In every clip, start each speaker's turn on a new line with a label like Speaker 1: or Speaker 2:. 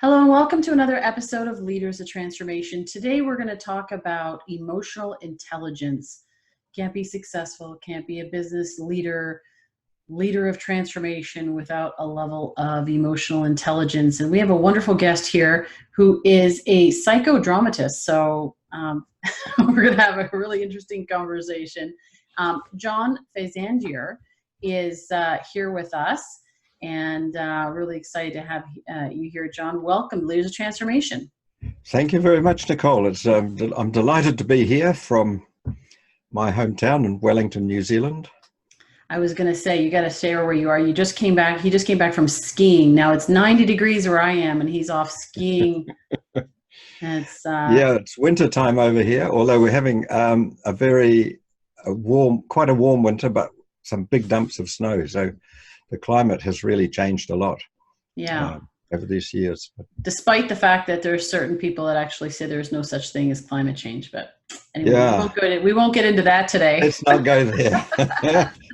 Speaker 1: Hello and welcome to another episode of Leaders of Transformation. Today we're going to talk about emotional intelligence. Can't be successful, can't be a business leader of transformation without a level of emotional intelligence. And we have a wonderful guest here who is a psychodramatist. So we're going to have a really interesting conversation. John Faisandier is here with us. And really excited to have you here, John. Welcome, Leaders of Transformation.
Speaker 2: Thank you very much, Nicole. I'm delighted to be here from my hometown in Wellington, New Zealand.
Speaker 1: I was going to say, you got to stay where you are. You just came back. He just came back from skiing. Now it's 90 degrees where I am, and he's off skiing.
Speaker 2: Yeah, it's winter time over here, although we're having quite a warm winter, but some big dumps of snow. So the climate has really changed a lot over these years.
Speaker 1: Despite the fact that there are certain people that actually say there's no such thing as climate change. But anyway, we won't get into that today.
Speaker 2: Let's not go there.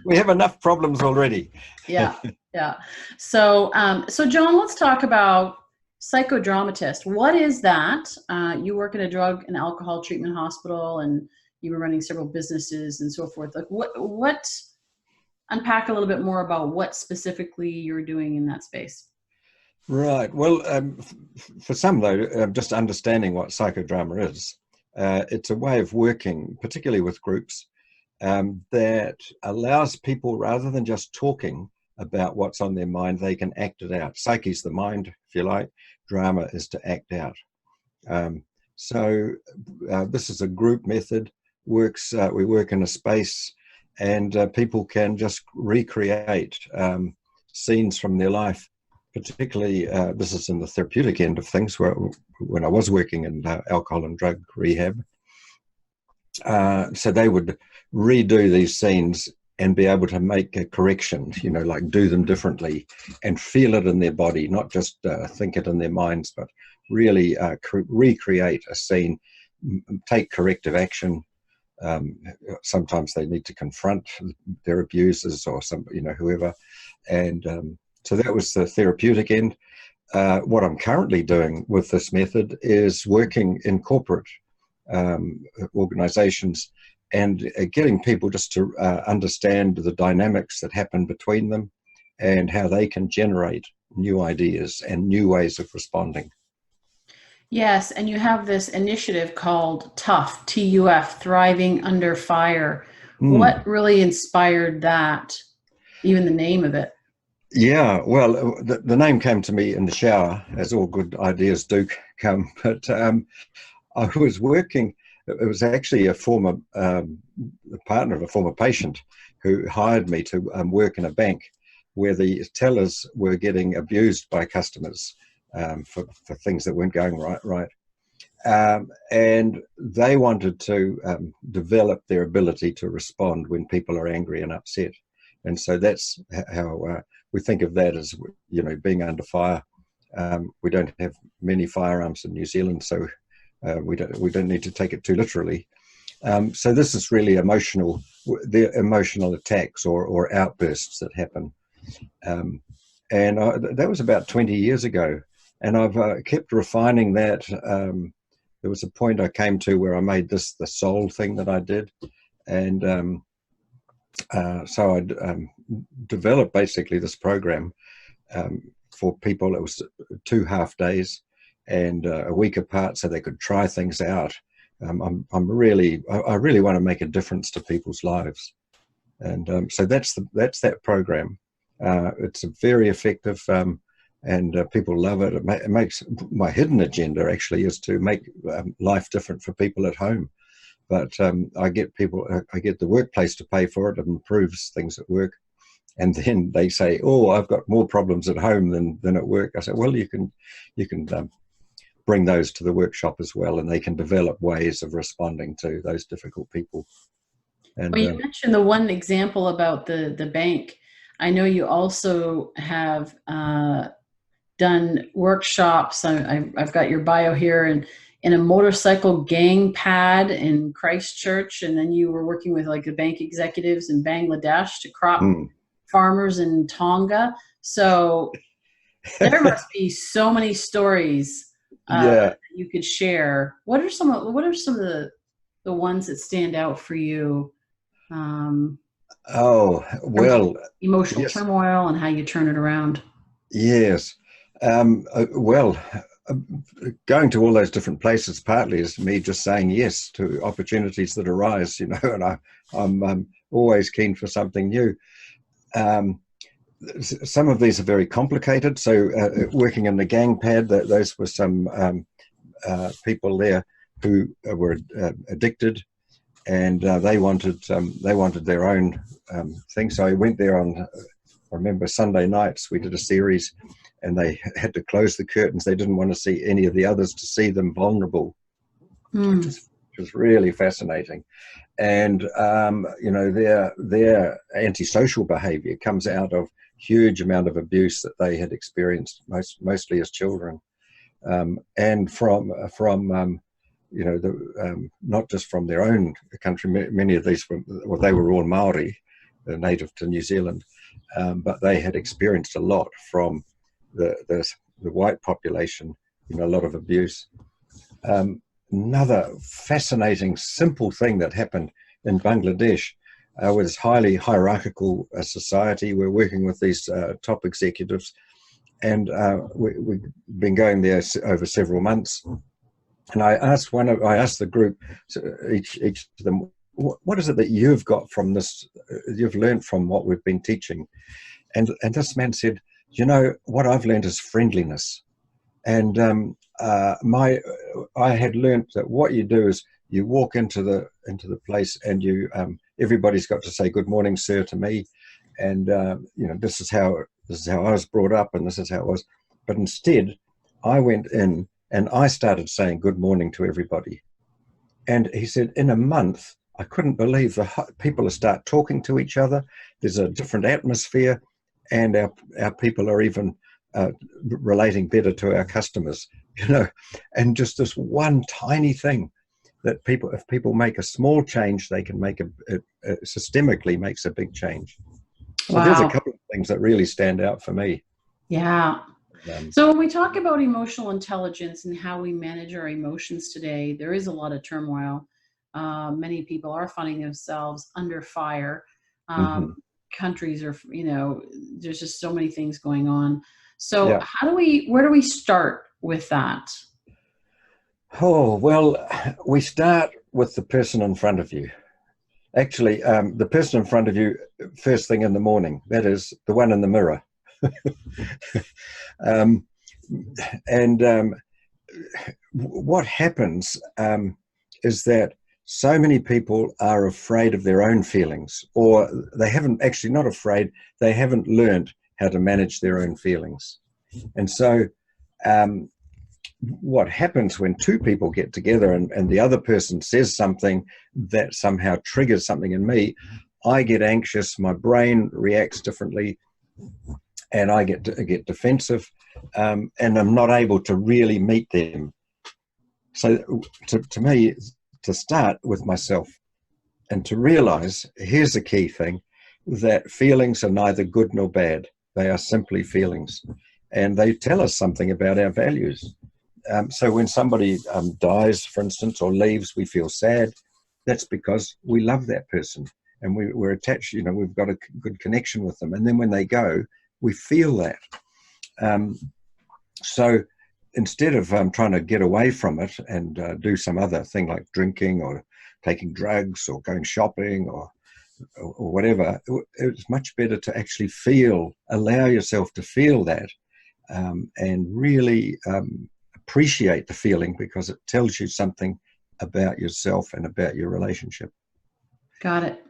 Speaker 2: We have enough problems already.
Speaker 1: Yeah. So John, let's talk about psychodramatist. What is that? You work in a drug and alcohol treatment hospital, and you were running several businesses and so forth. Like what unpack a little bit more about what specifically you're doing in that space.
Speaker 2: Right. Well, for some, though, just understanding what psychodrama is, it's a way of working, particularly with groups, that allows people, rather than just talking about what's on their mind, they can act it out. Psyche's the mind, if you like. Drama is to act out. So this is a group method. We work in a space, and people can just recreate scenes from their life. Particularly, this is in the therapeutic end of things, when I was working in alcohol and drug rehab. So they would redo these scenes and be able to make a correction, like do them differently and feel it in their body, not just think it in their minds, but really recreate a scene, take corrective action. Sometimes they need to confront their abusers or whoever. And so that was the therapeutic end. What I'm currently doing with this method is working in corporate organizations and getting people just to understand the dynamics that happen between them and how they can generate new ideas and new ways of responding.
Speaker 1: Yes, and you have this initiative called TUF, T-U-F, Thriving Under Fire. What really inspired that, even the name of it?
Speaker 2: Yeah, well, the name came to me in the shower, as all good ideas do come. But I was working, it was actually a former partner of a former patient who hired me to work in a bank where the tellers were getting abused by customers for things that weren't going right. And they wanted to develop their ability to respond when people are angry and upset. And so that's how we think of that as, being under fire. We don't have many firearms in New Zealand, so we don't need to take it too literally. So this is really the emotional attacks or outbursts that happen. And that was about 20 years ago. And I've kept refining that. There was a point I came to where I made this the sole thing that I did. And so I developed basically this program for people. It was 2 half days and a week apart, so they could try things out. I really want to make a difference to people's lives, and so that's that program. It's very effective, and people love it. It makes my hidden agenda actually is to make life different for people at home. But I get the workplace to pay for it. It improves things at work. And then they say, oh, I've got more problems at home than at work. I say, well, you can bring those to the workshop as well, and they can develop ways of responding to those difficult people. And,
Speaker 1: well, you mentioned the one example about the bank. I know you also have done workshops. I've got your bio here, and in a motorcycle gang pad in Christchurch, and then you were working with like the bank executives in Bangladesh to crop farmers in Tonga. So There must be so many stories
Speaker 2: Yeah.
Speaker 1: that you could share. What are some of the ones that stand out for you um,
Speaker 2: Oh,
Speaker 1: in terms of
Speaker 2: well,
Speaker 1: emotional
Speaker 2: yes,
Speaker 1: turmoil and how you turn it around?
Speaker 2: yes. Well, uh, going to all those different places partly is me just saying yes to opportunities that arise, and I'm always keen for something new. Um, some of these are very complicated. So, working in the gang pad, those were some people there who were addicted, and they wanted their own thing. So I went there on, I remember Sunday nights we did a series, and they had to close the curtains. They didn't want to see any of the others, to see them vulnerable, which
Speaker 1: Mm.
Speaker 2: is which was really fascinating. And their antisocial behaviour comes out of huge amount of abuse that they had experienced mostly as children, and from not just from their own country. Many of these they were all Maori, native to New Zealand, but they had experienced a lot from the white population, a lot of abuse. Another fascinating, simple thing that happened in Bangladesh, with this highly hierarchical society. We're working with these top executives, and we've been going there over several months. And I asked the group, each of them, what is it that you've got from this? You've learned from what we've been teaching, and this man said, what I've learned is friendliness. And I had learnt that what you do is you walk into the place, and you everybody's got to say good morning, sir, to me, and this is how I was brought up, and this is how it was. But instead, I went in and I started saying good morning to everybody. And he said, in a month, I couldn't believe people start talking to each other. There's a different atmosphere, and our people are even relating better to our customers, and just this one tiny thing that if people make a small change, they can make systemically makes a big change. So there's a
Speaker 1: Wow.
Speaker 2: couple of things that really stand out for me.
Speaker 1: Yeah.
Speaker 2: Um,
Speaker 1: So when we talk about emotional intelligence and how we manage our emotions today, there is a lot of turmoil. Many people are finding themselves under fire. Um,
Speaker 2: mhm.
Speaker 1: Countries are, there's just so many things going on. So
Speaker 2: Yeah.
Speaker 1: where do we start with that?
Speaker 2: Oh, well, we start with the person in front of you. Actually, the person in front of you, first thing in the morning, that is the one in the mirror. um, and what happens is that so many people are afraid of their own feelings, or they haven't actually, not afraid, they haven't learned how to manage their own feelings. And so what happens when two people get together, and the other person says something that somehow triggers something in me, I get anxious, my brain reacts differently, and I get defensive, and I'm not able to really meet them. So to me, to start with myself and to realize, here's the key thing, that feelings are neither good nor bad. They are simply feelings, and they tell us something about our values. So when somebody dies, for instance, or leaves, we feel sad. That's because we love that person, and we're attached. We've got a good connection with them. And then when they go, we feel that. So instead of trying to get away from it and do some other thing like drinking or taking drugs or going shopping or whatever, it's much better to actually allow yourself to feel that, and really appreciate the feeling, because it tells you something about yourself and about your relationship.
Speaker 1: Got it.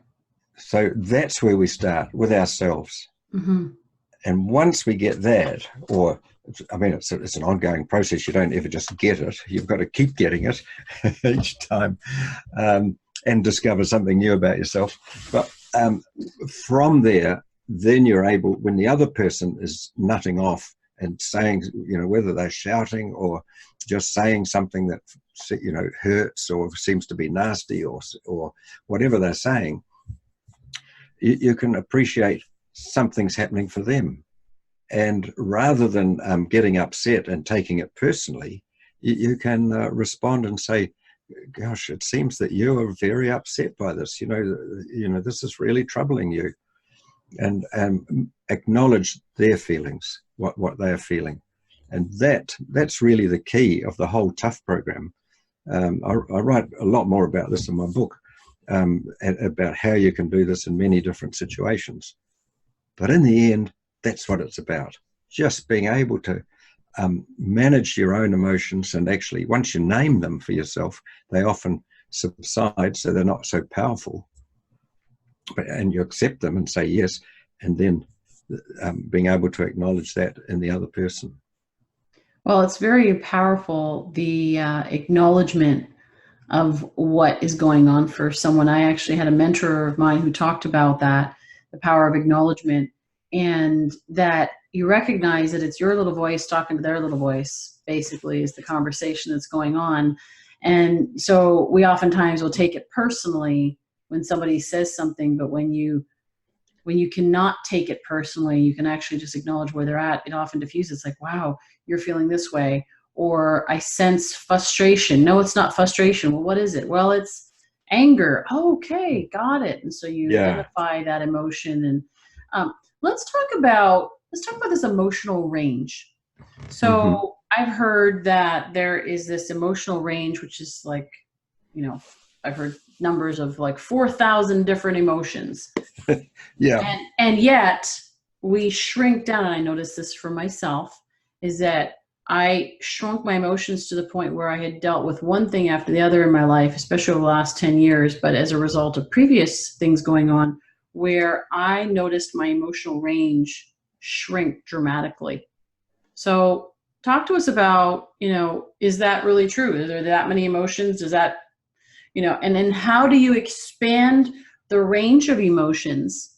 Speaker 2: So that's where we start, with ourselves.
Speaker 1: Hmm.
Speaker 2: And once we get that, it's an ongoing process. You don't ever just get it. You've got to keep getting it each time, and discover something new about yourself. But from there, then you're able, when the other person is nutting off and saying, whether they're shouting or just saying something that, hurts or seems to be nasty, or whatever they're saying, you can appreciate something's happening for them. And rather than getting upset and taking it personally, you can respond and say, gosh, it seems that you are very upset by this. This is really troubling you. And acknowledge their feelings, what they are feeling. And that's really the key of the whole Tough program. I write a lot more about this in my book, about how you can do this in many different situations. But in the end, that's what it's about. Just being able to manage your own emotions, and actually, once you name them for yourself, they often subside, so they're not so powerful. And you accept them and say yes, and then being able to acknowledge that in the other person.
Speaker 1: Well, it's very powerful, the acknowledgement of what is going on for someone. I actually had a mentor of mine who talked about that, the power of acknowledgement, and that you recognize that it's your little voice talking to their little voice, basically, is the conversation that's going on. And so we oftentimes will take it personally when somebody says something, but when you cannot take it personally, you can actually just acknowledge where they're at. It often diffuses. It's like, wow, you're feeling this way. Or I sense frustration. No, it's not frustration. Well, what is it? Well, it's anger. Oh, okay, got it. And so you identify that emotion. And let's talk about this emotional range. So I've heard that there is this emotional range, which is like, I've heard numbers of like 4,000 different emotions.
Speaker 2: Yeah.
Speaker 1: And yet we shrink down. And I noticed this for myself, is that I shrunk my emotions to the point where I had dealt with one thing after the other in my life, especially over the last 10 years, but as a result of previous things going on, where I noticed my emotional range shrink dramatically. So talk to us about, is that really true? Is there that many emotions? Does that, and then how do you expand the range of emotions?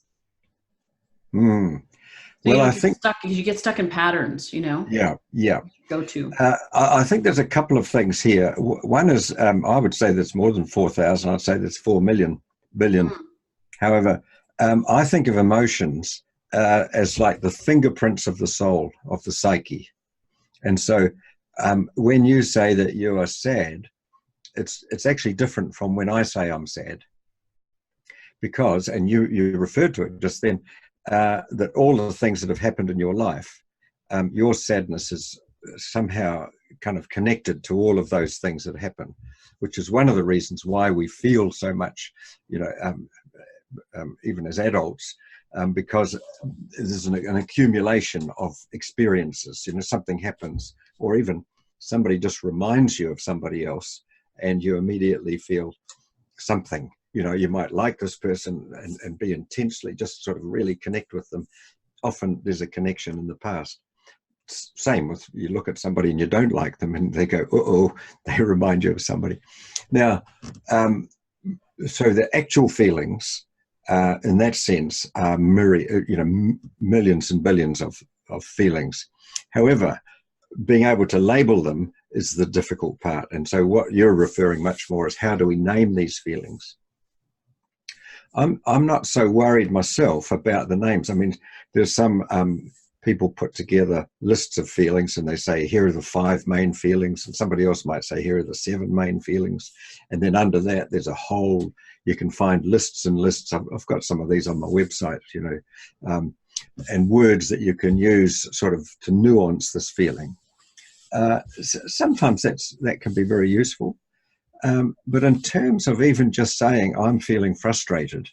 Speaker 2: Well, I think
Speaker 1: you get stuck in patterns,
Speaker 2: Yeah.
Speaker 1: Go to.
Speaker 2: I think there's a couple of things here. One is, I would say there's more than 4,000. I'd say there's 4 billion. However, I think of emotions as like the fingerprints of the soul, of the psyche. And so when you say that you are sad, it's actually different from when I say I'm sad. Because, and you referred to it just then, that all of the things that have happened in your life, your sadness is somehow kind of connected to all of those things that happen, which is one of the reasons why we feel so much, even as adults, because there's an accumulation of experiences. Something happens, or even somebody just reminds you of somebody else, and you immediately feel something. You might like this person and be intensely, just sort of really connect with them. Often there's a connection in the past. Same with, you look at somebody and you don't like them and they go, uh-oh, they remind you of somebody. Now, so the actual feelings, in that sense, are millions and billions of feelings. However, being able to label them is the difficult part. And so what you're referring much more is, how do we name these feelings? I'm not so worried myself about the names. I mean, there's some people put together lists of feelings and they say, here are the 5 main feelings. And somebody else might say, here are the 7 main feelings. And then under that, there's a whole, you can find lists and lists. I've got some of these on my website, and words that you can use sort of to nuance this feeling. Sometimes that can be very useful. But in terms of even just saying, I'm feeling frustrated,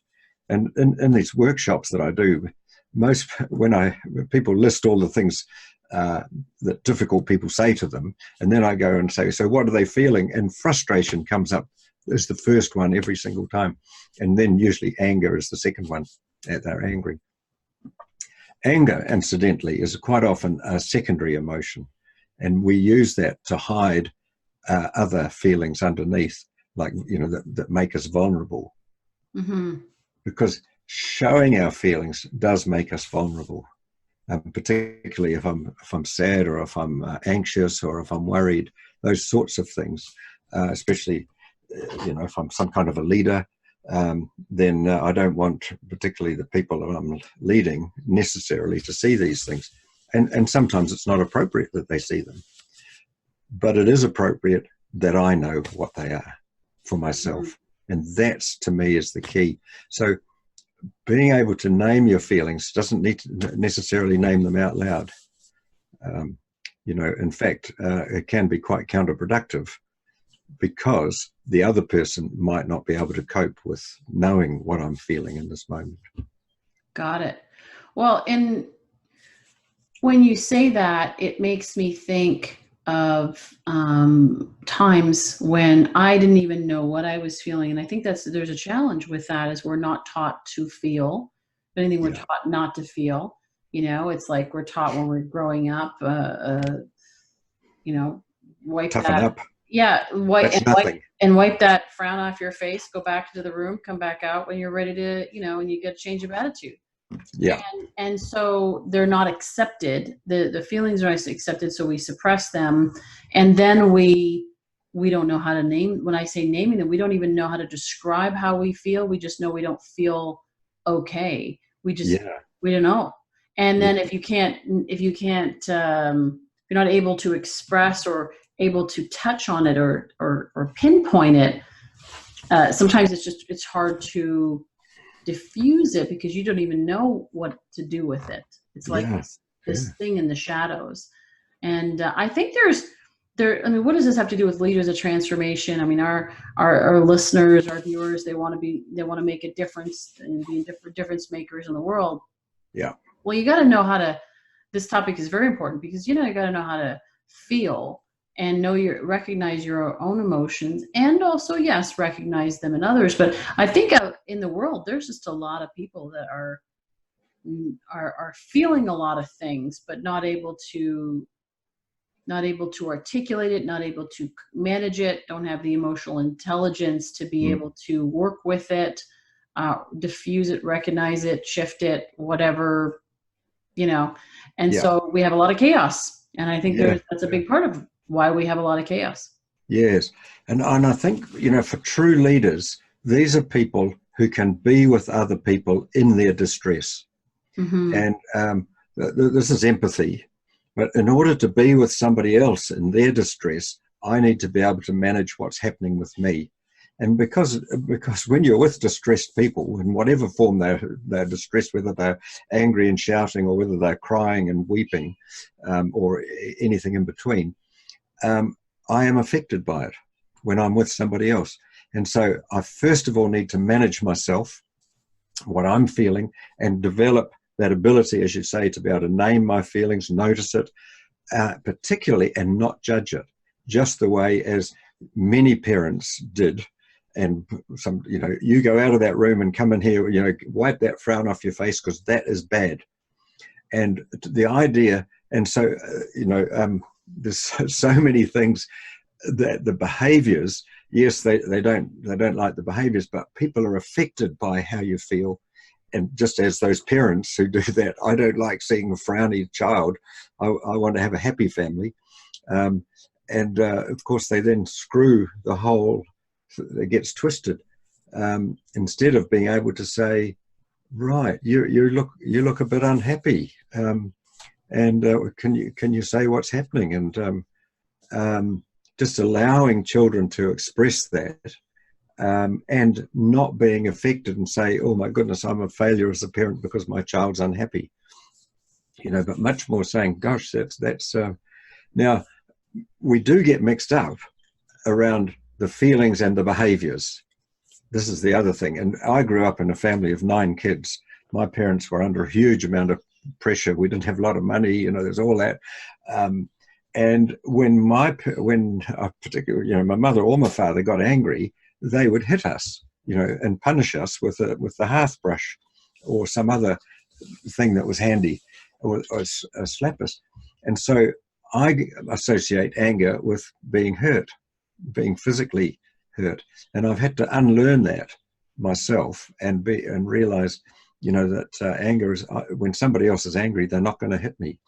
Speaker 2: and in these workshops that I do, when people list all the things that difficult people say to them, and then I go and say, so what are they feeling? And frustration comes up as the first one every single time. And then usually anger is the second one, that they're angry. Anger, incidentally, is quite often a secondary emotion. And we use that to hide other feelings underneath, like, that make us vulnerable. Because showing our feelings does make us vulnerable, particularly if I'm sad, or if I'm anxious, or if I'm worried, those sorts of things, especially, if I'm some kind of a leader, then I don't want particularly the people that I'm leading necessarily to see these things. And sometimes it's not appropriate that they see them, but it is appropriate that I know what they are for myself. And that's, to me, is the key. So being able to name your feelings doesn't need to necessarily name them out loud. In fact, it can be quite counterproductive, because the other person might not be able to cope with knowing what I'm feeling in this moment.
Speaker 1: Got it. Well, and when you say that, it makes me think of times when I didn't even know what I was feeling. And I think there's a challenge with that, is we're not taught to feel. If anything, we're taught not to feel. It's like we're taught when we're growing up, wipe
Speaker 2: Toughen
Speaker 1: that.
Speaker 2: up.
Speaker 1: Yeah, wipe that frown off your face, go back to the room, come back out when you're ready to, and you get a change of attitude.
Speaker 2: Yeah.
Speaker 1: And so they're not accepted. The feelings are not accepted, so we suppress them. And then we don't know how to name. When I say naming them, we don't even know how to describe how we feel. We just know we don't feel okay. We don't know. And then if you can't, you're not able to express or able to touch on it or pinpoint it, sometimes it's hard to diffuse it, because you don't even know what to do with it. It's like this thing in the shadows. And I think what does this have to do with leaders of transformation? I mean, our listeners, our viewers, they want to make a difference and be difference makers in the world.
Speaker 2: Yeah.
Speaker 1: Well, you got to know this topic is very important, because you got to know how to feel and recognize your own emotions, and also, yes, recognize them in others. But I think in the world, there's just a lot of people that are feeling a lot of things, but not able to articulate it, not able to manage it, don't have the emotional intelligence to be able to work with it, diffuse it, recognize it, shift it, whatever, And so we have a lot of chaos. And I think that's a big part of why we have a lot of chaos.
Speaker 2: Yes. And I think, for true leaders, these are people who can be with other people in their distress. And this is empathy. But in order to be with somebody else in their distress, I need to be able to manage what's happening with me. And because when you're with distressed people, in whatever form they're distressed, whether they're angry and shouting, or whether they're crying and weeping, or anything in between, I am affected by it when I'm with somebody else. And so I first of all need to manage myself, what I'm feeling, and develop that ability, as you say, to be able to name my feelings, notice it, particularly, and not judge it, just the way as many parents did. And you go out of that room and come in here, wipe that frown off your face, because that is bad. And the idea, and so, there's so many things that the behaviors, yes, they don't like the behaviors, but people are affected by how you feel. And just as those parents who do that, I don't like seeing a frowny child. I want to have a happy family. Of course, they then screw the whole, it gets twisted. Instead of being able to say, right, you look a bit unhappy. Can you say what's happening? And just allowing children to express that, and not being affected and say, oh my goodness, I'm a failure as a parent because my child's unhappy. But much more saying, gosh, that's now we do get mixed up around the feelings and the behaviors. This is the other thing. And I grew up in a family of 9 kids. My parents were under a huge amount of pressure. We didn't have a lot of money, there's all that. And when particularly, my mother or my father got angry, they would hit us, and punish us with the hearth brush or some other thing that was handy, or slap us. And so I associate anger with being hurt, being physically hurt. And I've had to unlearn that myself and realize, that anger is, when somebody else is angry, they're not going to hit me.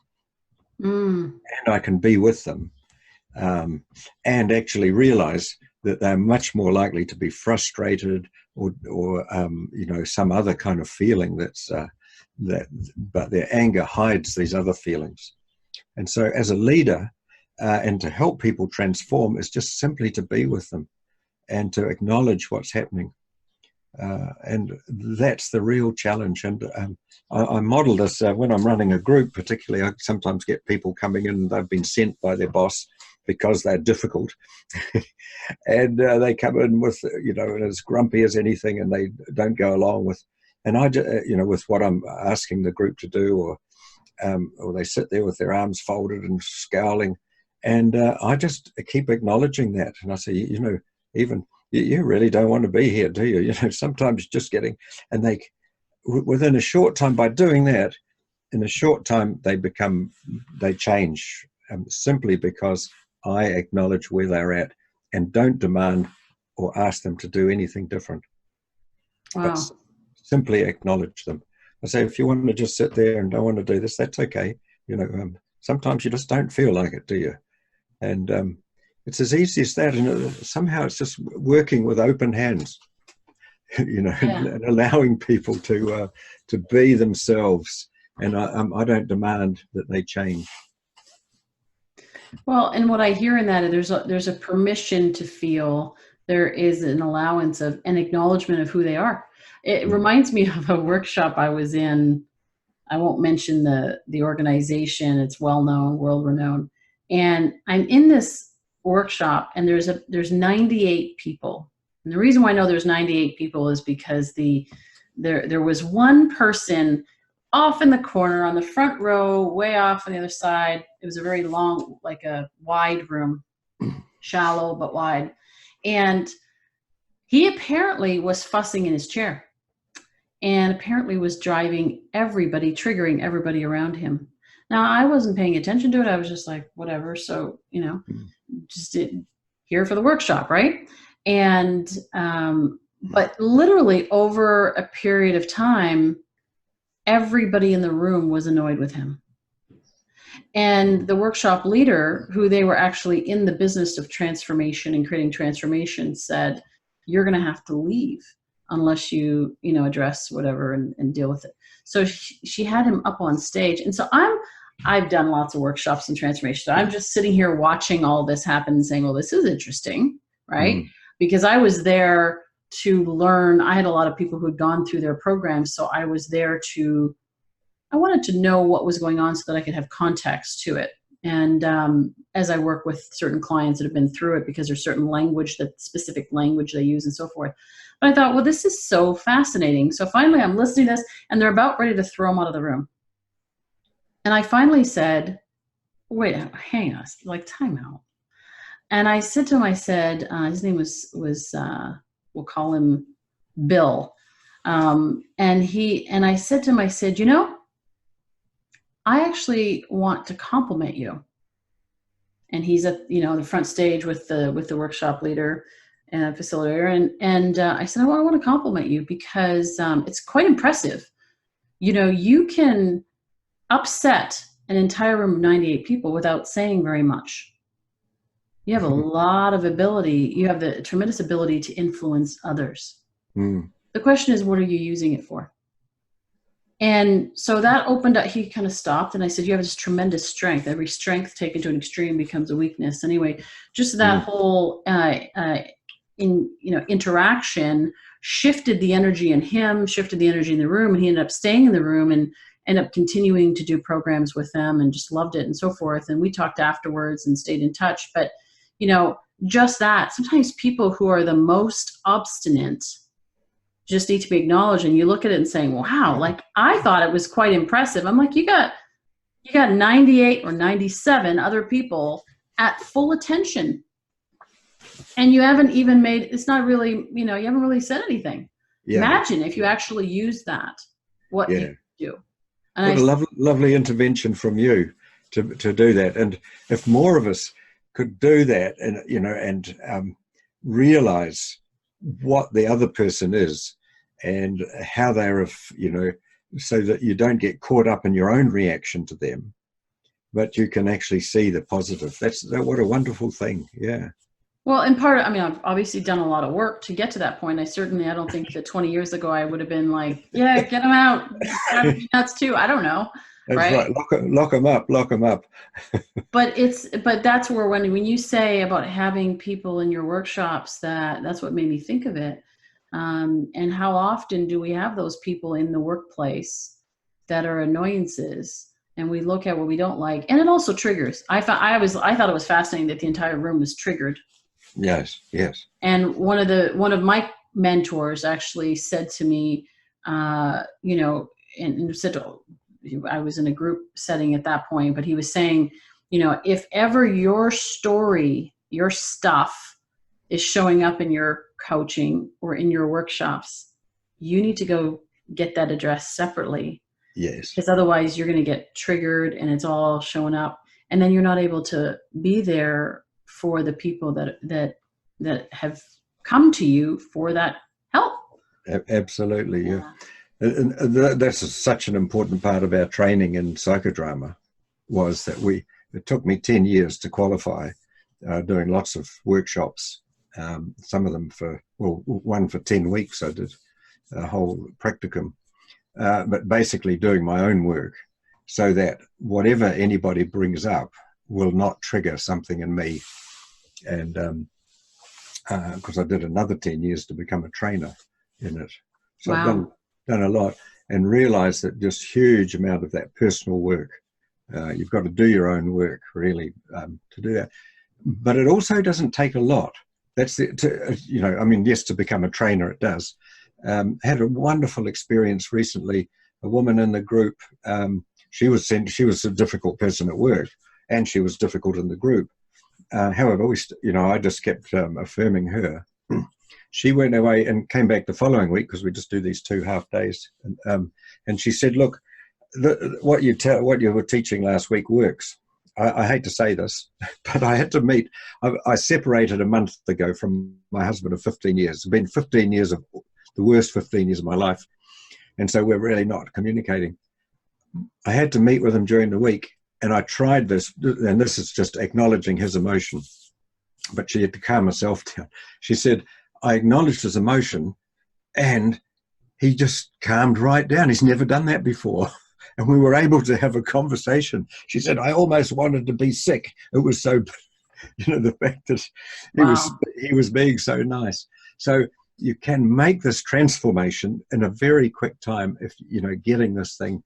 Speaker 2: And I can be with them, and actually realize that they're much more likely to be frustrated or some other kind of feeling that's but their anger hides these other feelings. And so as a leader, and to help people transform, is just simply to be with them and to acknowledge what's happening. And that's the real challenge. And I model this when I'm running a group. Particularly, I sometimes get people coming in, they've been sent by their boss because they're difficult. And they come in with, as grumpy as anything, and they don't go along with, and with what I'm asking the group to do, or they sit there with their arms folded and scowling. And I just keep acknowledging that. And I say, even you really don't want to be here, do you? Sometimes just getting, and they, within a short time, by doing that, in a short time, they change, simply because I acknowledge where they're at and don't demand or ask them to do anything different.
Speaker 1: Wow.
Speaker 2: But simply acknowledge them. I say, if you want to just sit there and don't want to do this, that's okay. Sometimes you just don't feel like it, do you? And it's as easy as that. And somehow it's just working with open hands, and allowing people to be themselves. And I don't demand that they change.
Speaker 1: Well, and what I hear in that, there's a permission to feel. There is an allowance of an acknowledgement of who they are. It reminds me of a workshop I was in. I won't mention the organization. It's well known, world renowned. And I'm in this workshop, and there's 98 people. And the reason why I know there's 98 people is because there was one person off in the corner on the front row, way off on the other side. It was a very long, like a wide room, shallow but wide. And he apparently was fussing in his chair, and apparently was triggering everybody around him. Now, I wasn't paying attention to it. I was just like, whatever. So, just here for the workshop, right? And, but literally over a period of time, everybody in the room was annoyed with him. And the workshop leader, who they were actually in the business of transformation and creating transformation, said, you're going to have to leave unless you, address whatever and deal with it. So she had him up on stage. And so I've done lots of workshops in transformation. So I'm just sitting here watching all this happen and saying, well, this is interesting, right? Because I was there to learn. I had a lot of people who had gone through their programs. So I was there I wanted to know what was going on so that I could have context to it. And as I work with certain clients that have been through it, because there's certain language, that specific language they use and so forth. But I thought, well, this is so fascinating. So finally I'm listening to this, and they're about ready to throw him out of the room. And I finally said, wait, hang on, like time out. And I said to him, his name was we'll call him Bill. And I said to him, I actually want to compliment you. And he's at, the front stage with the workshop leader and facilitator. And I said, well, I want to compliment you because it's quite impressive. You can upset an entire room of 98 people without saying very much. You have a lot of ability. You have the tremendous ability to influence others. The question is, what are you using it for? And so that opened up, he kind of stopped, and I said, you have this tremendous strength. Every strength taken to an extreme becomes a weakness. Anyway, just that whole interaction shifted the energy in him, shifted the energy in the room, and he ended up staying in the room and ended up continuing to do programs with them and just loved it and so forth. And we talked afterwards and stayed in touch. But, just that, sometimes people who are the most obstinate just need to be acknowledged, and you look at it and saying, wow, like I thought it was quite impressive. I'm like, you got 98 or 97 other people at full attention, and you haven't even it's not really, you haven't really said anything. Imagine if you actually use that, what you do. And
Speaker 2: what a lovely intervention from you to do that. And if more of us could do that and realize what the other person is and how they're, so that you don't get caught up in your own reaction to them, but you can actually see the positive. What a wonderful thing. Yeah.
Speaker 1: Well, in part, I mean, I've obviously done a lot of work to get to that point. I don't think that 20 years ago I would have been like, yeah, get them out. It's driving me nuts too. I don't know.
Speaker 2: That's
Speaker 1: Right.
Speaker 2: right. Lock them up. Lock them up.
Speaker 1: But that's where when you say about having people in your workshops, that's what made me think of it. And how often do we have those people in the workplace that are annoyances? And we look at what we don't like, and it also triggers. I thought it was fascinating that the entire room was triggered.
Speaker 2: Yes. Yes.
Speaker 1: And one of my mentors actually said to me, and said, I was in a group setting at that point, but he was saying, if ever your story, your stuff is showing up in your coaching or in your workshops, you need to go get that addressed separately.
Speaker 2: Yes.
Speaker 1: Because otherwise you're going to get triggered and it's all showing up. And then you're not able to be there for the people that have come to you for that help.
Speaker 2: Absolutely. Yeah. And that's such an important part of our training in psychodrama, was that it took me 10 years to qualify, doing lots of workshops, some of them one for 10 weeks. I did a whole practicum, but basically doing my own work so that whatever anybody brings up will not trigger something in me. And because I did another 10 years to become a trainer in it. So
Speaker 1: Wow.
Speaker 2: I've done a lot, and realized that just huge amount of that personal work, you've got to do your own work really to do that. But it also doesn't take a lot. That's yes, to become a trainer it does. Had a wonderful experience recently. A woman in the group, she was a difficult person at work, and she was difficult in the group. However, I just kept affirming her. She went away and came back the following week, because we just do these 2 half days. And she said, "Look, what you were teaching last week works." I hate to say this, but I had to meet. I separated a month ago from my husband of 15 years. It's been 15 years of the worst 15 years of my life, and so we're really not communicating. I had to meet with him during the week. And I tried this, and this is just acknowledging his emotion, but she had to calm herself down. She said, I acknowledged his emotion, and he just calmed right down. He's never done that before. And we were able to have a conversation. She said, I almost wanted to be sick. It was so, the fact that he was being so nice. So you can make this transformation in a very quick time if, getting this thing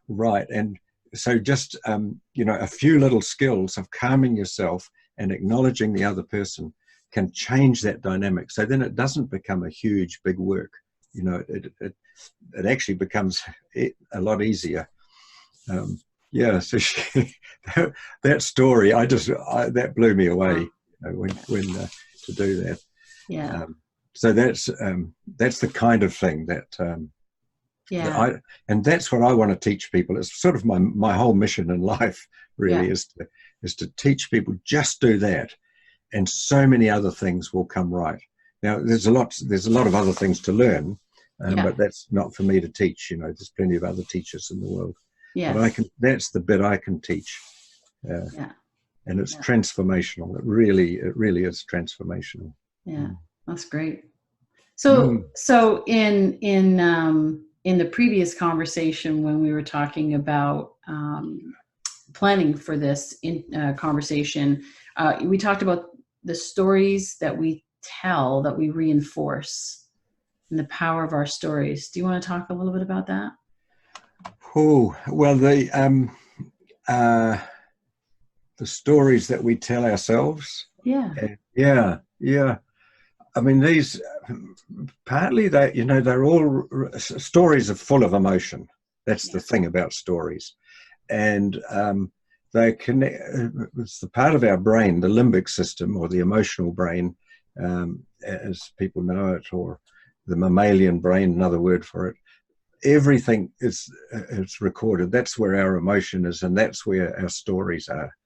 Speaker 2: right. And so just, a few little skills of calming yourself and acknowledging the other person can change that dynamic. So then it doesn't become a huge, big work. It actually becomes a lot easier. So that story, that blew me away, when to do that.
Speaker 1: Yeah.
Speaker 2: So that's the kind of thing that, and that's what I want to teach people. It's sort of my whole mission in life, really, is to teach people just do that, and so many other things will come right. Now, there's a lot of other things to learn, but that's not for me to teach. There's plenty of other teachers in the world.
Speaker 1: Yeah.
Speaker 2: But that's the bit I can teach, and it's transformational. It really is transformational.
Speaker 1: Yeah, that's great. So in the previous conversation, when we were talking about planning for this conversation, we talked about the stories that we tell, that we reinforce, and the power of our stories. Do you want to talk a little bit about that?
Speaker 2: Oh, well, the stories that we tell ourselves. Yeah. I mean, these partly they're all stories are full of emotion. That's the thing about stories, and they connect. It's the part of our brain, the limbic system, or the emotional brain, as people know it, or the mammalian brain, another word for it. Everything is recorded. That's where our emotion is, and that's where our stories are.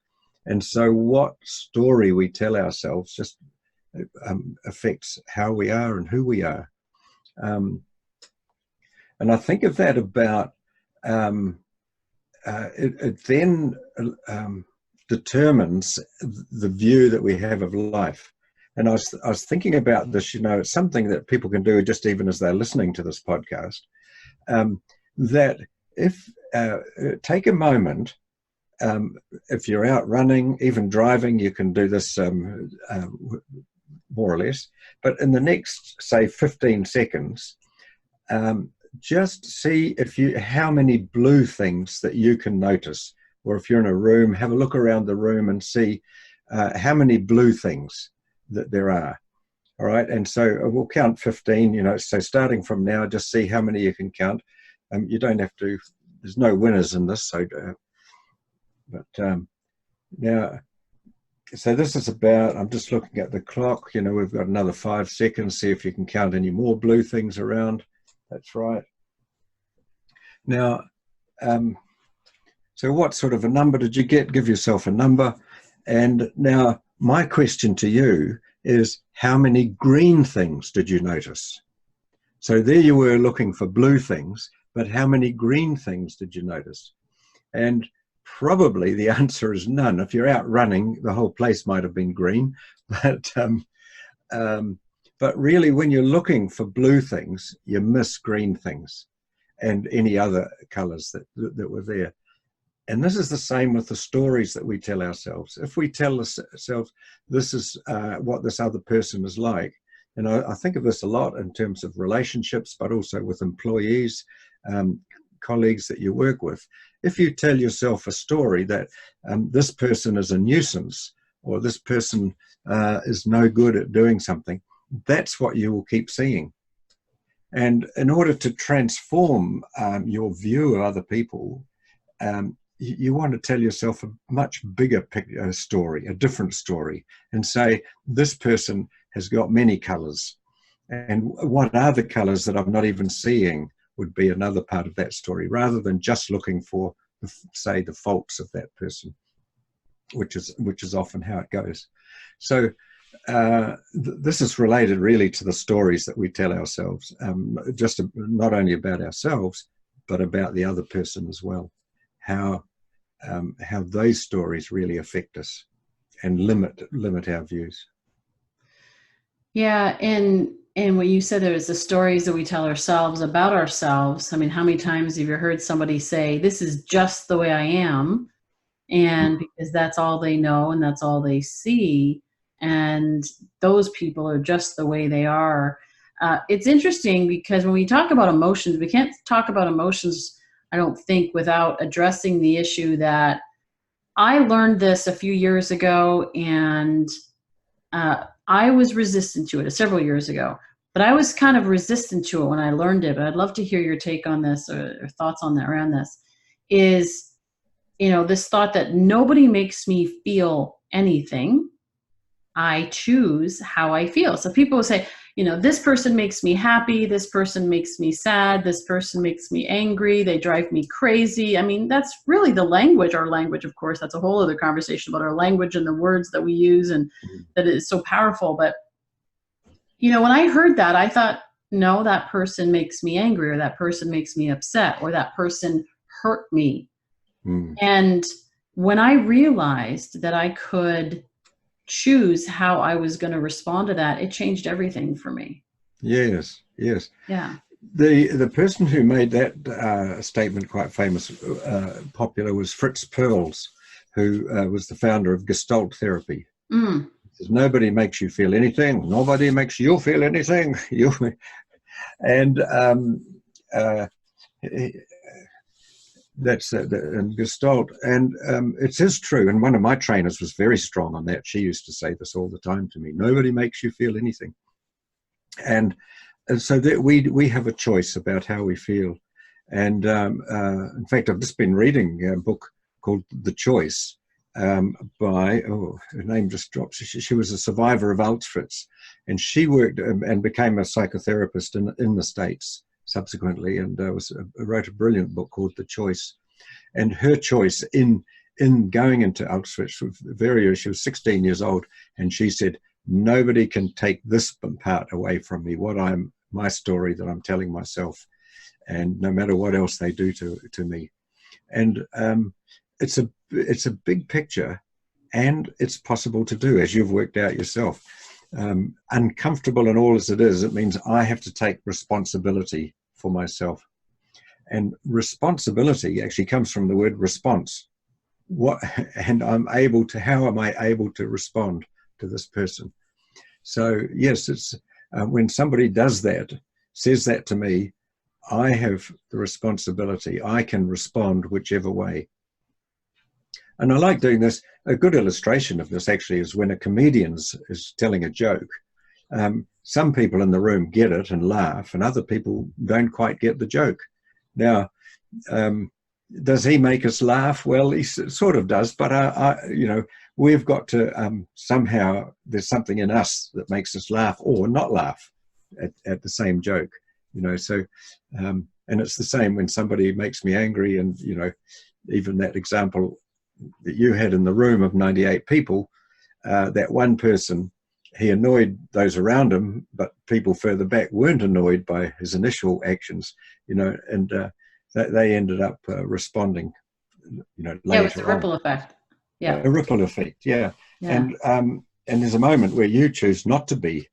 Speaker 2: And so, what story we tell ourselves just affects how we are and who we are. And I think of that about it then determines the view that we have of life. And I was thinking about this, it's something that people can do just even as they're listening to this podcast, that if take a moment, if you're out running, even driving, you can do this more or less, but in the next, say, 15 seconds, just see how many blue things that you can notice. Or if you're in a room, have a look around the room and see how many blue things that there are. All right, and so we'll count 15, so starting from now, just see how many you can count. You don't have to, there's no winners in this, so now, so this is about, I'm just looking at the clock, we've got another 5 seconds, see if you can count any more blue things around. That's right. Now, so what sort of a number did you get? Give yourself a number. And now my question to you is, how many green things did you notice? So there you were looking for blue things, but how many green things did you notice? And probably the answer is none. If you're out running, the whole place might have been green, but really when you're looking for blue things, you miss green things and any other colors that were there. And this is the same with the stories that we tell ourselves. If we tell ourselves, this is what this other person is like, and I think of this a lot in terms of relationships, but also with employees, colleagues that you work with. If you tell yourself a story that this person is a nuisance, or this person is no good at doing something, that's what you will keep seeing. And in order to transform your view of other people, you want to tell yourself a much bigger story, a different story, and say, this person has got many colors. And what are the colors that I'm not even seeing would be another part of that story, rather than just looking for, say, the faults of that person, which is often how it goes. So this is related really to the stories that we tell ourselves, just not only about ourselves, but about the other person as well. How those stories really affect us and limit our views.
Speaker 1: Yeah, and what you said, there is the stories that we tell ourselves about ourselves. I mean, how many times have you heard somebody say, this is just the way I am, and because that's all they know and that's all they see, and those people are just the way they are. It's interesting because when we talk about emotions, we can't talk about emotions, I don't think, without addressing the issue that I learned this a few years ago, and I was resistant to it several years ago, but I was kind of resistant to it when I learned it. But I'd love to hear your take on this, or thoughts on that around this. Is, this thought that nobody makes me feel anything. I choose how I feel. So people will say, this person makes me happy, this person makes me sad, this person makes me angry, they drive me crazy. I mean, that's really the language, our language, of course, that's a whole other conversation about our language and the words that we use, and that is so powerful. But, when I heard that, I thought, no, that person makes me angry, or that person makes me upset, or that person hurt me. And when I realized that I could choose how I was going to respond to that, it changed everything for me.
Speaker 2: Yes.
Speaker 1: Yeah.
Speaker 2: The person who made that statement quite famous, popular, was Fritz Perls, who was the founder of Gestalt therapy. He says, nobody makes you feel anything. Nobody makes you feel anything. And that's in Gestalt, and it is true. And one of my trainers was very strong on that. She used to say this all the time to me: nobody makes you feel anything. And so that we have a choice about how we feel. And in fact, I've just been reading a book called The Choice by, her name just drops. She was a survivor of Auschwitz, and she worked and became a psychotherapist in the States subsequently, and wrote a brilliant book called The Choice. And her choice in going into Auschwitz was she was 16 years old, and she said, nobody can take this part away from me, my story that I'm telling myself, and no matter what else they do to me. And it's a big picture, and it's possible to do, as you've worked out yourself. uncomfortable and all as it is, it means I have to take responsibility for myself. And responsibility actually comes from the word response. And how am I able to respond to this person? So yes, it's when somebody does that, says that to me, I have the responsibility. I can respond whichever way. And I like doing this. A good illustration of this actually is when a comedian is telling a joke. Some people in the room get it and laugh, and other people don't quite get the joke. Now, does he make us laugh? Well, he sort of does, but we've got to somehow, there's something in us that makes us laugh or not laugh at the same joke. So and it's the same when somebody makes me angry, and even that example that you had in the room of 98 people, that one person, he annoyed those around him, but people further back weren't annoyed by his initial actions, and they ended up responding, later
Speaker 1: Yeah, it's a
Speaker 2: on.
Speaker 1: ripple effect. Yeah.
Speaker 2: A ripple effect, yeah. And there's a moment where you choose not to be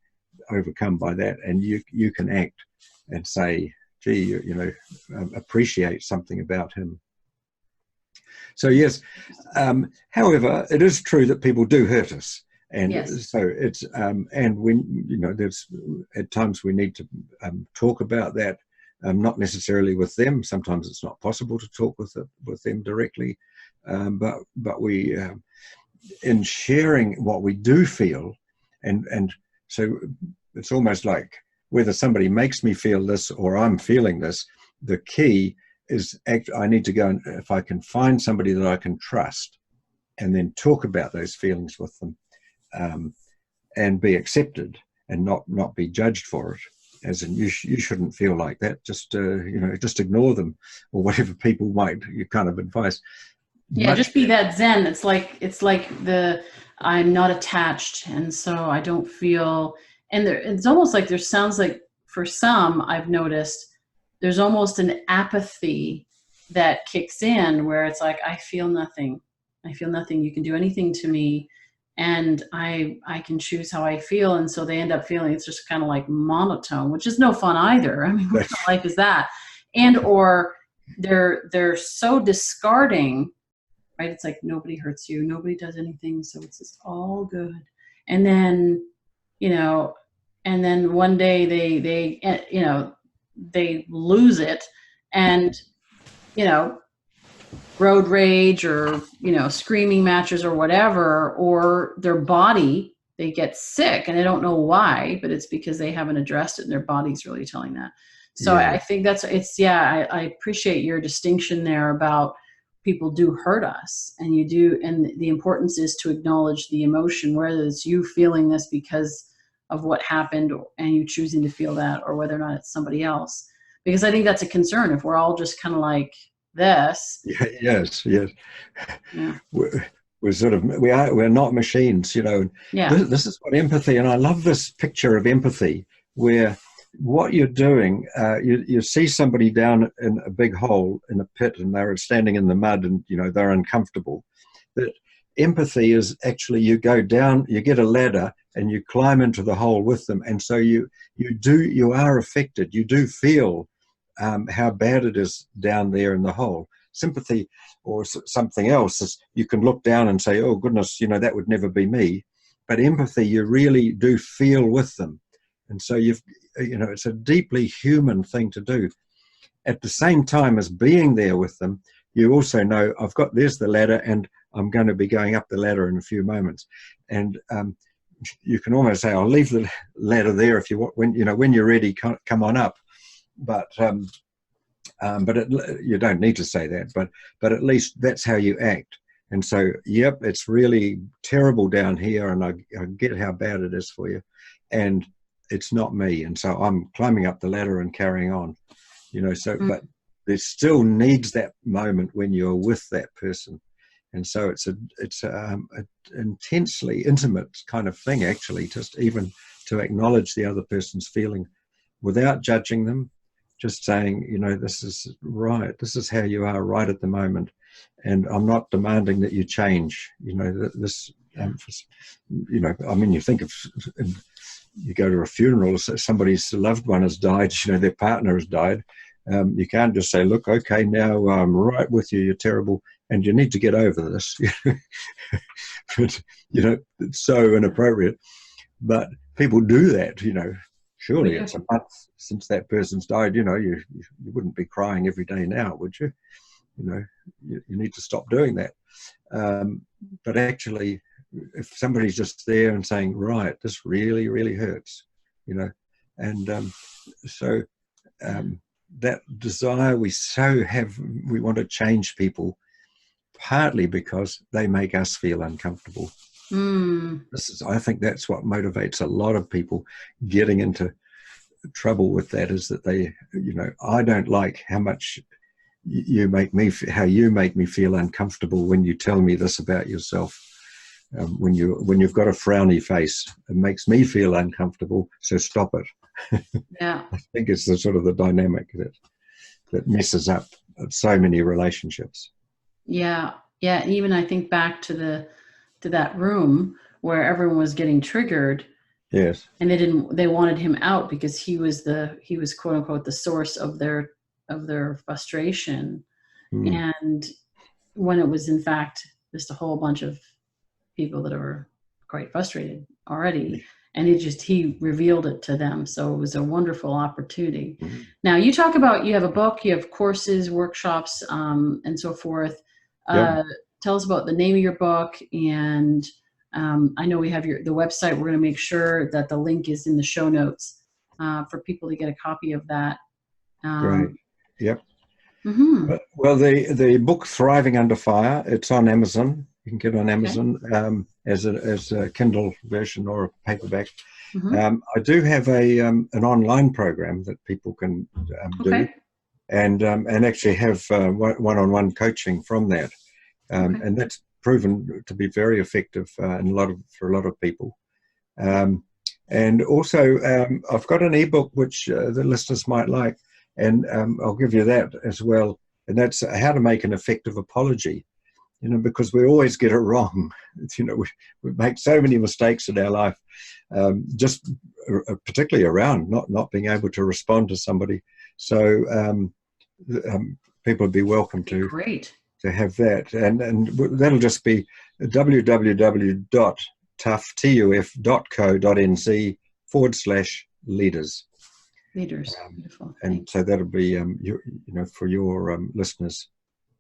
Speaker 2: overcome by that, and you can act and say, gee, appreciate something about him. So yes, however, it is true that people do hurt us, and
Speaker 1: yes.
Speaker 2: so it's and when there's at times we need to talk about that, not necessarily with them. Sometimes it's not possible to talk with them directly, but we in sharing what we do feel, and so it's almost like whether somebody makes me feel this or I'm feeling this. The key is I need to go, and if I can find somebody that I can trust, and then talk about those feelings with them, and be accepted and not be judged for it. As in, you shouldn't feel like that. Just just ignore them, or whatever people might. You kind of advice.
Speaker 1: Yeah, just be that Zen. It's like I'm not attached, and so I don't feel. And it's almost like sounds like for some I've noticed there's almost an apathy that kicks in where it's like I feel nothing. I feel nothing. You can do anything to me, and I can choose how I feel. And so they end up feeling it's just kind of like monotone, which is no fun either. I mean, what kind of life is that? And or they're so discarding. Right? It's like nobody hurts you, nobody does anything, so it's just all good. And then, and then one day they lose it, and road rage or screaming matches or whatever, or their body, they get sick and they don't know why, but it's because they haven't addressed it and their body's really telling that. So yeah. I think I appreciate your distinction there about people do hurt us, and you do, and the importance is to acknowledge the emotion, whether it's you feeling this because of what happened and you choosing to feel that, or whether or not it's somebody else. Because I think that's a concern if we're all just kind of like this.
Speaker 2: Yes.
Speaker 1: Yeah.
Speaker 2: We're not machines, Yeah. This is what empathy, and I love this picture of empathy where what you're doing, you see somebody down in a big hole in a pit and they're standing in the mud and they're uncomfortable. That empathy is actually, you go down, you get a ladder and you climb into the hole with them, and so you are affected. You do feel how bad it is down there in the hole. Sympathy or something else is you can look down and say, oh goodness, that would never be me. But empathy, you really do feel with them. And so it's a deeply human thing to do. At the same time as being there with them, you also know, there's the ladder and I'm going to be going up the ladder in a few moments. And you can almost say, I'll leave the ladder there if you want, when you're ready, come on up. But you don't need to say that, but at least that's how you act. And so, yep, it's really terrible down here, and I get how bad it is for you. And it's not me, and so I'm climbing up the ladder and carrying on, but there still needs that moment when you're with that person. And so it's an intensely intimate kind of thing, actually, just even to acknowledge the other person's feeling without judging them, just saying, this is right, this is how you are right at the moment, and I'm not demanding that you change, You know, I mean, you think of, you go to a funeral, somebody's loved one has died, you know, their partner has died. You can't just say, look, okay, now I'm right with you, you're terrible, and you need to get over this. But, you know, it's so inappropriate. But people do that, you know. Surely it's a month since that person's died, you know, you wouldn't be crying every day now, would you? You know, you need to stop doing that. But actually, if somebody's just there and saying, right, this really, really hurts, you know, and that desire we want to change people, partly because they make us feel uncomfortable. I think that's what motivates a lot of people getting into trouble with that, is that they, you know, I don't like how much how you make me feel uncomfortable when you tell me this about yourself. When you've got a frowny face, it makes me feel uncomfortable, so stop it.
Speaker 1: Yeah.
Speaker 2: I think it's the sort of the dynamic that messes up so many relationships.
Speaker 1: Yeah. Yeah. Even I think back to that room where everyone was getting triggered.
Speaker 2: Yes.
Speaker 1: And they wanted him out because he was quote unquote the source of their frustration. And when it was in fact just a whole bunch of people that were quite frustrated already. And he revealed it to them. So it was a wonderful opportunity. Now you talk about, you have a book, you have courses, workshops, and so forth. Tell us about the name of your book. And I know we have the website. We're going to make sure that the link is in the show notes for people to get a copy of that.
Speaker 2: Great. Yep. Well, the book Thriving Under Fire, it's on Amazon. You can get it on Amazon as a Kindle version or a paperback. I do have an online program that people can do, and actually have one-on-one coaching from that, and that's proven to be very effective for a lot of people. And also, I've got an ebook which the listeners might like, and I'll give you that as well. And that's how to make an effective apology. You know, because we always get it wrong. You know, we make so many mistakes in our life, just particularly around not being able to respond to somebody. So people would be welcome to have that, and that'll just be www.tuf.co.nz/leaders.
Speaker 1: Leaders, beautiful.
Speaker 2: And so that'll be you know, for your listeners.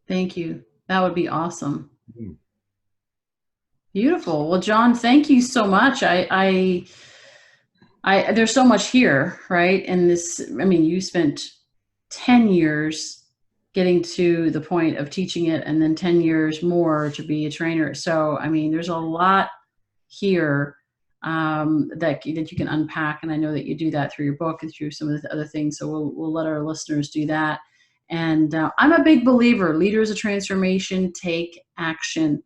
Speaker 1: Thank you. That would be awesome. Beautiful. Well, John, thank you so much. I there's so much here, right? And this, I mean, you spent 10 years getting to the point of teaching it, and then 10 years more to be a trainer. So, I mean, there's a lot here that you can unpack. And I know that you do that through your book and through some of the other things. So we'll let our listeners do that. And I'm a big believer, leaders of transformation take action.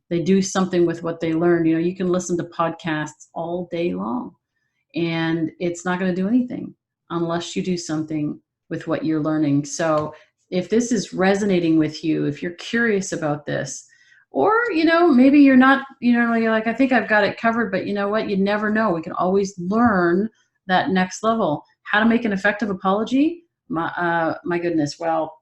Speaker 1: They do something with what they learned. You know, you can listen to podcasts all day long, and it's not going to do anything unless you do something with what you're learning. So if this is resonating with you, if you're curious about this, or, you know, maybe you're not, you know, you're like, I think I've got it covered, but you know what? You never know. We can always learn that next level. How to make an effective apology. My goodness. Well,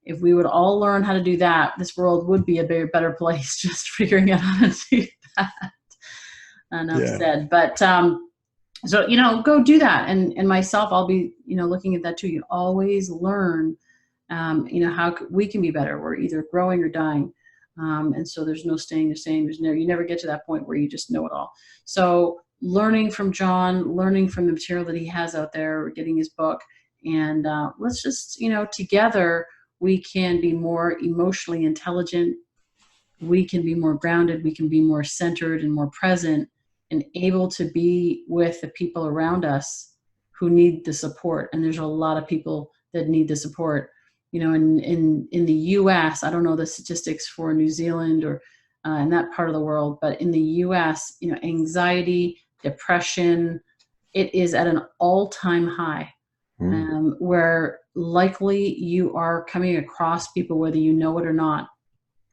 Speaker 1: if we would all learn how to do that, this world would be a better place. Just figuring out how to do that. Enough said. But so, you know, go do that. And myself, I'll be, you know, looking at that too. You always learn, you know, how we can be better. We're either growing or dying. And so there's no staying the same. You never get to that point where you just know it all. So learning from John, learning from the material that he has out there, getting his book, and let's just, you know, together we can be more emotionally intelligent. We can be more grounded. We can be more centered and more present, and able to be with the people around us who need the support. And there's a lot of people that need the support. You know, in the U.S., I don't know the statistics for New Zealand or in that part of the world, but in the U.S., you know, anxiety, depression, it is at an all-time high, where likely you are coming across people, whether you know it or not,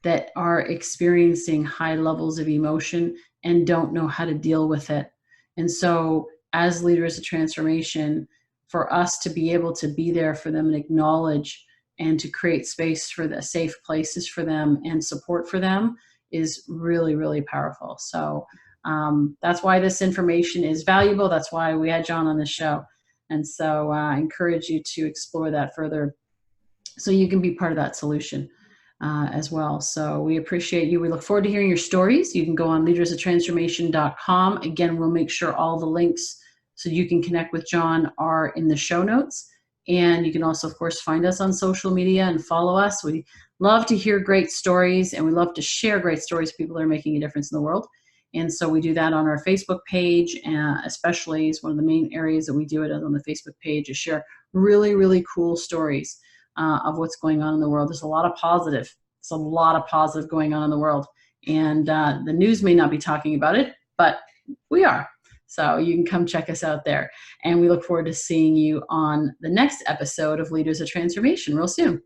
Speaker 1: that are experiencing high levels of emotion and don't know how to deal with it. And so as leaders of transformation, for us to be able to be there for them and acknowledge and to create space for the safe places for them and support for them is really, really powerful. So that's why this information is valuable. That's why we had John on the show. And so I encourage you to explore that further so you can be part of that solution as well. So we appreciate you. We look forward to hearing your stories. You can go on leadersoftransformation.com. Again, we'll make sure all the links so you can connect with John are in the show notes. And you can also, of course, find us on social media and follow us. We love to hear great stories, and we love to share great stories of people that are making a difference in the world. And so we do that on our Facebook page, especially is one of the main areas that we do it on the Facebook page, is share really, really cool stories of what's going on in the world. There's a lot of positive. There's a lot of positive going on in the world. And the news may not be talking about it, but we are. So you can come check us out there. And we look forward to seeing you on the next episode of Leaders of Transformation real soon.